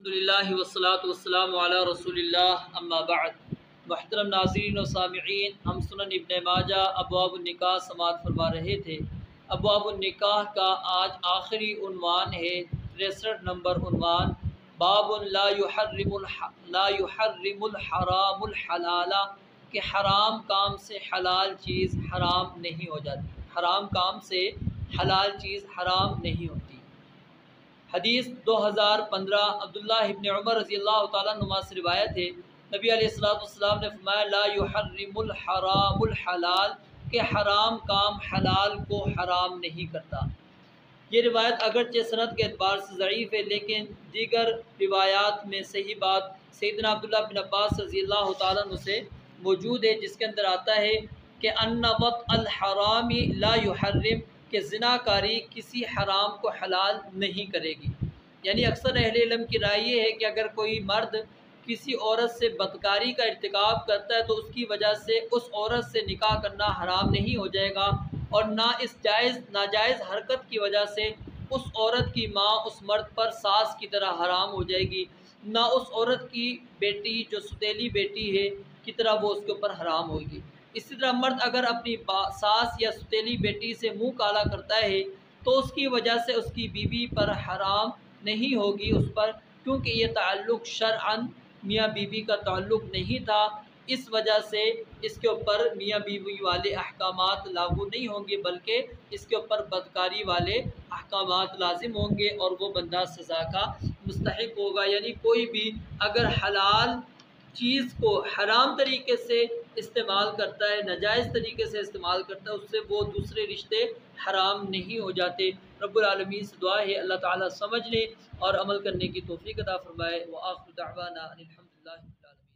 الحمدللہ والصلاة والسلام علی رسول اللہ اما بعد۔ محترم ناظرین و سامعین، ہم سنن ابن ماجہ ابواب النکاح سماعت فرما رہے تھے۔ ابواب النکاح کا آج آخری عنوان ہے 63 نمبر عنوان، باب لا يحرم الحرام الحلال، کہ حرام کام سے حلال چیز حرام نہیں ہو جاتی، حرام کام سے حلال چیز حرام نہیں ہوتی۔ حدیث 2015 عبداللہ ابن عمر رضی اللہ تعالیٰ عنہ سے روایت ہے، نبی علیہ السلام نے فرمایا لا يحرم الحرام الحلال، کہ حرام کام حلال کو حرام نہیں کرتا۔ یہ روایت اگرچہ سند کے اعتبار سے ضعیف ہے، لیکن دیگر روایات میں صحیح بات سیدنا عبداللہ بن عباس رضی اللہ تعالیٰ عنہ سے موجود ہے، جس کے اندر آتا ہے کہ ان وقت الحرام لا يحرم، کہ زنا کاری کسی حرام کو حلال نہیں کرے گی۔ یعنی اکثر اہل علم کی رائے یہ ہے کہ اگر کوئی مرد کسی عورت سے بدکاری کا ارتکاب کرتا ہے تو اس کی وجہ سے اس عورت سے نکاح کرنا حرام نہیں ہو جائے گا، اور نہ اس ناجائز حرکت کی وجہ سے اس عورت کی ماں اس مرد پر ساس کی طرح حرام ہو جائے گی، نہ اس عورت کی بیٹی جو ستیلی بیٹی ہے کی طرح وہ اس کے اوپر حرام ہوگی۔ اسی طرح مرد اگر اپنی ساس یا ستیلی بیٹی سے منہ کالا کرتا ہے تو اس کی وجہ سے اس کی بیوی پر حرام نہیں ہوگی اس پر، کیونکہ یہ تعلق شرعاً میاں بیوی کا تعلق نہیں تھا، اس وجہ سے اس کے اوپر میاں بیوی والے احکامات لاگو نہیں ہوں گے، بلکہ اس کے اوپر بدکاری والے احکامات لازم ہوں گے اور وہ بندہ سزا کا مستحق ہوگا۔ یعنی کوئی بھی اگر حلال چیز کو حرام طریقے سے استعمال کرتا ہے، ناجائز طریقے سے استعمال کرتا ہے، اس سے وہ دوسرے رشتے حرام نہیں ہو جاتے۔ رب العالمین سے دعا ہے اللہ تعالیٰ سمجھنے اور عمل کرنے کی توفیق عطا فرمائے۔ وآخر دعوانا ان الحمدللہ رب العالمین۔